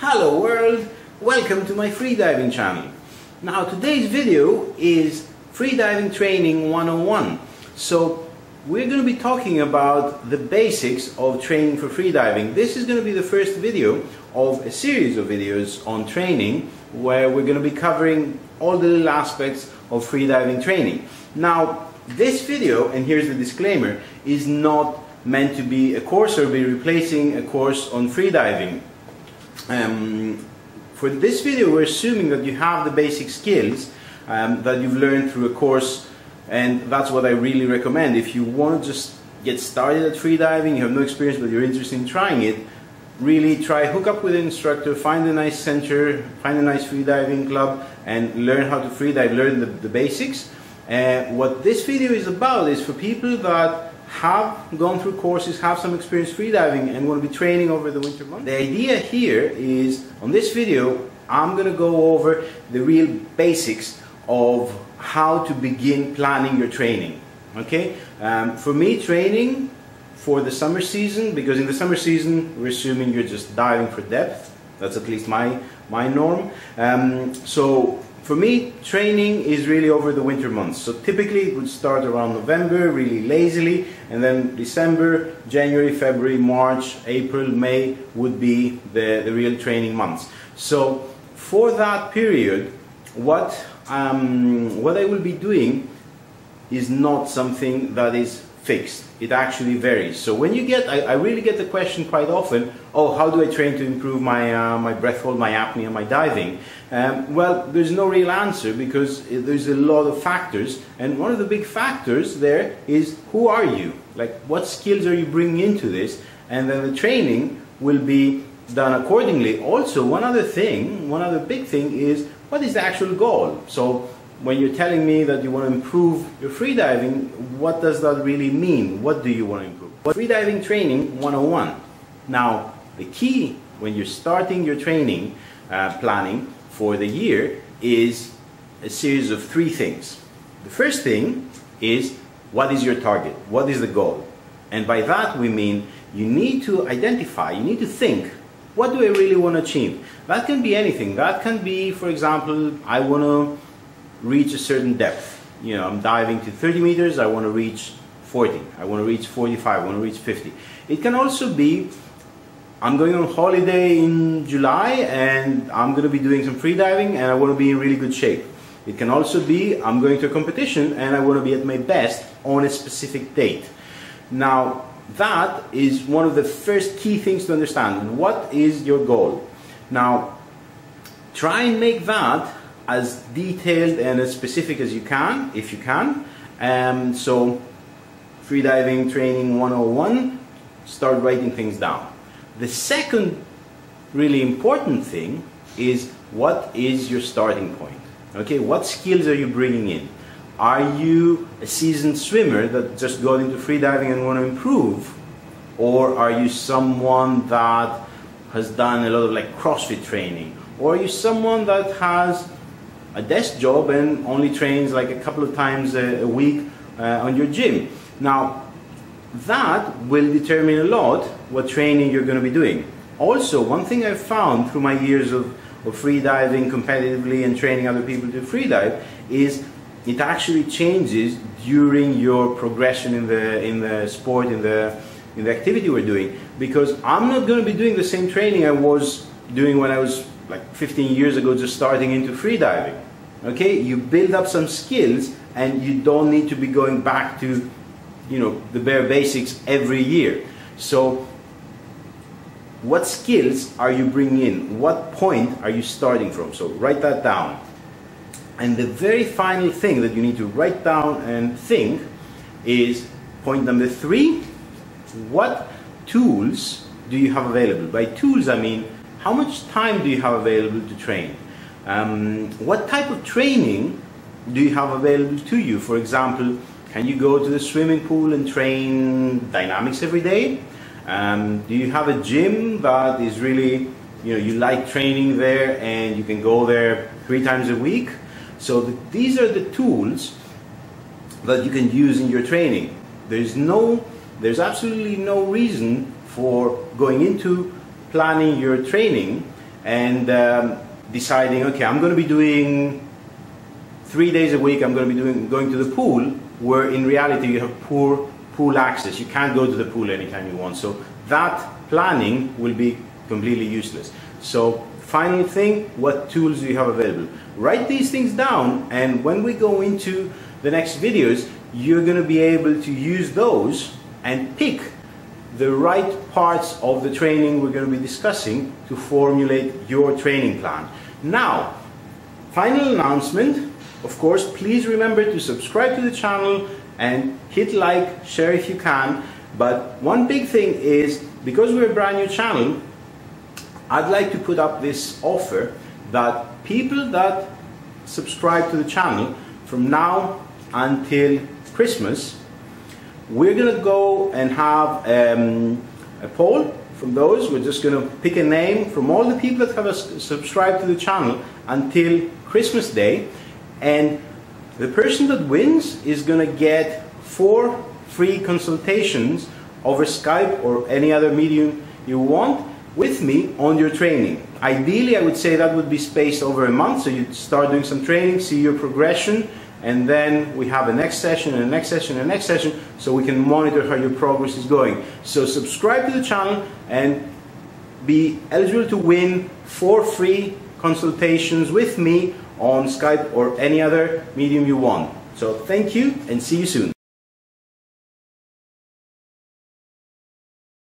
Hello world, welcome to my freediving channel. Now today's video is Freediving Training 101. So we're going to be talking about the basics of training for freediving. This is going to be the first video of a series of videos on training where we're going to be covering all the little aspects of freediving training. Now this video, and here's the disclaimer, is not meant to be a course or be replacing a course on freediving. For this video we're assuming that you have the basic skills that you've learned through a course, and that's what I really recommend. If you want to just get started at freediving, you have no experience but you're interested in trying it, really try, hook up with an instructor, find a nice center, find a nice freediving club and learn how to freedive, learn the basics. What this video is about is for people that have gone through courses, have some experience freediving and want to be training over the winter months. The idea here is, on this video, I'm going to go over the real basics of how to begin planning your training. Okay? For me, training for the summer season, because in the summer season we're assuming you're just diving for depth. That's at least my norm. So for me, training is really over the winter months. So typically it would start around November, really lazily, and then December, January, February, March, April, May would be the real training months. So for that period, what I will be doing is not something that is fixed. It actually varies. So when you get, I really get the question quite often, oh, how do I train to improve my breath hold, my apnea, my diving? Well, there's no real answer because there's a lot of factors, and one of the big factors there is who are you? Like, what skills are you bringing into this? And then the training will be done accordingly. Also, one other big thing is, what is the actual goal? So when you're telling me that you want to improve your freediving, what does that really mean? What do you want to improve? Freediving Training 101. Now, the key when you're starting your training planning for the year is a series of three things. The first thing is, what is your target? What is the goal? And by that we mean you need to identify, you need to think, what do I really want to achieve? That can be anything. That can be, for example, I want to reach a certain depth. You know, I'm diving to 30 meters, I want to reach 40, I want to reach 45, I want to reach 50. It can also be, I'm going on holiday in July and I'm going to be doing some freediving and I want to be in really good shape. It can also be, I'm going to a competition and I want to be at my best on a specific date. Now, that is one of the first key things to understand. What is your goal? Now, try and make that as detailed and as specific as you can, if you can. So, Freediving Training 101, start writing things down. The second really important thing is, what is your starting point? Okay, what skills are you bringing in? Are you a seasoned swimmer that just got into freediving and want to improve? Or are you someone that has done a lot of like CrossFit training? Or are you someone that has a desk job and only trains like a couple of times a week on your gym? Now, that will determine a lot what training you're going to be doing. Also, one thing I've found through my years of freediving competitively and training other people to freedive is it actually changes during your progression in the sport, in the activity we're doing. Because I'm not going to be doing the same training I was doing when I was like 15 years ago just starting into freediving. Okay, you build up some skills and you don't need to be going back to, you know, the bare basics every year. So what skills are you bringing in? What point are you starting from? So write that down. And the very final thing that you need to write down and think is point number 3. What tools do you have available? By tools I mean, how much time do you have available to train? What type of training do you have available to you? For example, can you go to the swimming pool and train dynamics every day? Do you have a gym that is really, you know, you like training there and you can go there 3 times a week? So these are the tools that you can use in your training. There's absolutely no reason for going into planning your training and deciding, okay, I'm going to be doing 3 days a week, I'm going to be going to the pool, where in reality you have poor pool access. You can't go to the pool anytime you want. So that planning will be completely useless. So final thing, what tools do you have available? Write these things down, and when we go into the next videos, you're going to be able to use those and pick the right parts of the training we're going to be discussing to formulate your training plan. Now, final announcement, of course, please remember to subscribe to the channel and hit like, share if you can. But one big thing is, because we're a brand new channel, I'd like to put up this offer that people that subscribe to the channel from now until Christmas, we're going to go and have a poll from those. We're just going to pick a name from all the people that have subscribed to the channel until Christmas Day, and the person that wins is going to get 4 free consultations over Skype or any other medium you want with me on your training. Ideally, I would say that would be spaced over a month, so you'd start doing some training, see your progression, and then we have a next session and a next session and a next session, so we can monitor how your progress is going. So subscribe to the channel and be eligible to win 4 free consultations with me on Skype or any other medium you want. So thank you, and see you soon.